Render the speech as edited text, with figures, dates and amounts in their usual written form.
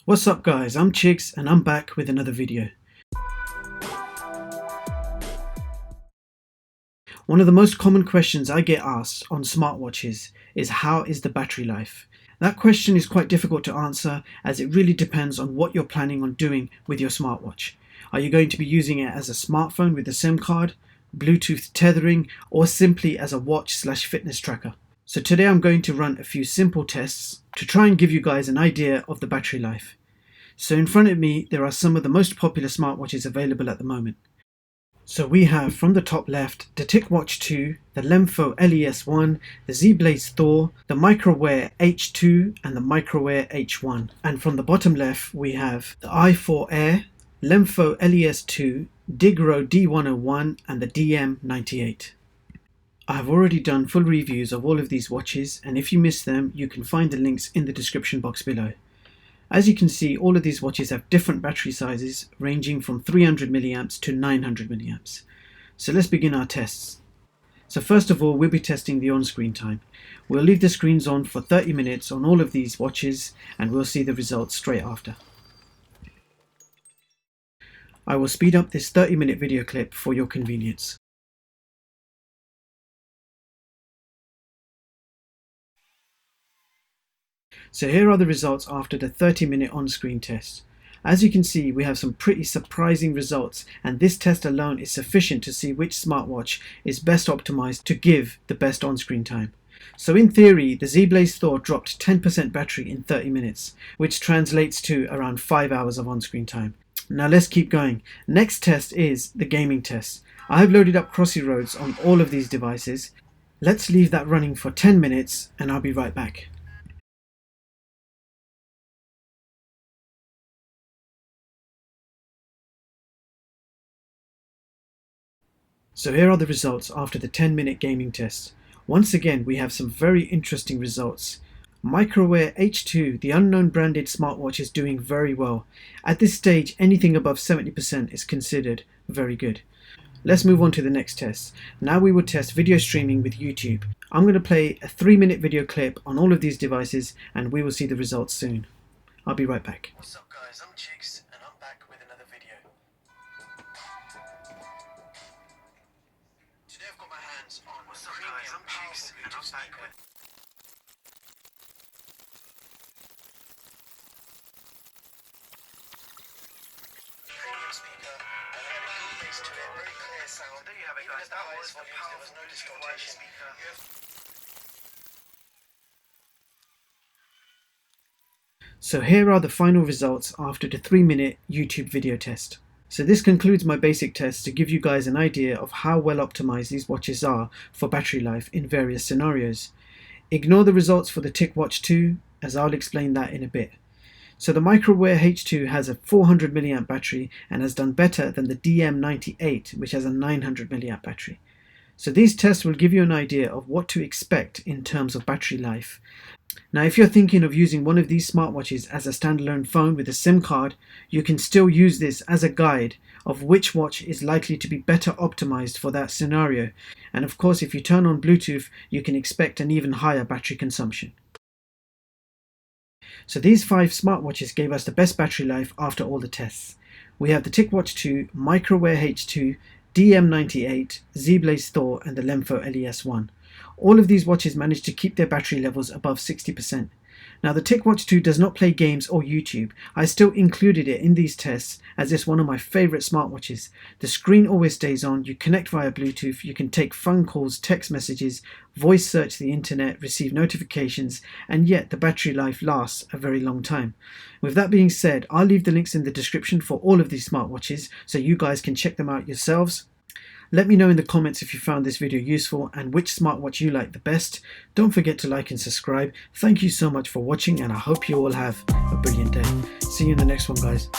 What's up guys, I'm Chigs and I'm back with another video. One of the most common questions I get asked on smartwatches is how is the battery life? That question is quite difficult to answer as it really depends on what you're planning on doing with your smartwatch. Are you going to be using it as a smartphone with a SIM card, Bluetooth tethering, or simply as a watch/fitness tracker? So today I'm going to run a few simple tests to try and give you guys an idea of the battery life. So in front of me there are some of the most popular smartwatches available at the moment. So we have from the top left the Ticwatch 2, the LEMFO LES1, the Z-Blaze THOR, the Microwear H2 and the Microwear H1. And from the bottom left we have the i4 Air, LEMFO LES2, Digro D101 and the DM98. I have already done full reviews of all of these watches, and if you missed them you can find the links in the description box below. As you can see, all of these watches have different battery sizes ranging from 300 mAh to 900 mAh. So let's begin our tests. So first of all, we'll be testing the on-screen time. We'll leave the screens on for 30 minutes on all of these watches and we'll see the results straight after. I will speed up this 30-minute video clip for your convenience. So here are the results after the 30-minute on-screen test. As you can see, we have some pretty surprising results, and this test alone is sufficient to see which smartwatch is best optimized to give the best on-screen time. So in theory, the Z-Blaze THOR dropped 10% battery in 30 minutes, which translates to around 5 hours of on-screen time. Now let's keep going. Next test is the gaming test. I have loaded up Crossy Roads on all of these devices. Let's leave that running for 10 minutes and I'll be right back. So here are the results after the 10-minute gaming test. Once again, we have some very interesting results. Microwear H2, the unknown branded smartwatch, is doing very well. At this stage, anything above 70% is considered very good. Let's move on to the next test. Now we will test video streaming with YouTube. I'm going to play a 3-minute video clip on all of these devices and we will see the results soon. I'll be right back. What's up guys, I'm Chigs and I'm back with another video. Today I've got my hands on premium powerful Bluetooth speaker. Premium speaker, and I had a good bass to it, very clear sound. There you have it guys, that was the powerful, there was no distortion speaker. So here are the final results after the 3-minute YouTube video test. So this concludes my basic test to give you guys an idea of how well optimized these watches are for battery life in various scenarios. Ignore the results for the Ticwatch 2 as I'll explain that in a bit. So the Microwear H2 has a 400 mAh battery and has done better than the DM98, which has a 900 mAh battery. So these tests will give you an idea of what to expect in terms of battery life. Now if you're thinking of using one of these smartwatches as a standalone phone with a SIM card, you can still use this as a guide of which watch is likely to be better optimized for that scenario. And of course, if you turn on Bluetooth, you can expect an even higher battery consumption. So these 5 smartwatches gave us the best battery life after all the tests. We have the Ticwatch 2, Microwear H2, DM98, Z-Blaze THOR and the LEMFO LES1. All of these watches managed to keep their battery levels above 60%. Now the Ticwatch 2 does not play games or YouTube. I still included it in these tests as it's one of my favorite smartwatches. The screen always stays on, you connect via Bluetooth, you can take phone calls, text messages, voice search the internet, receive notifications, and yet the battery life lasts a very long time. With that being said, I'll leave the links in the description for all of these smartwatches so you guys can check them out yourselves. Let me know in the comments if you found this video useful and which smartwatch you like the best. Don't forget to like and subscribe. Thank you so much for watching and I hope you all have a brilliant day. See you in the next one guys.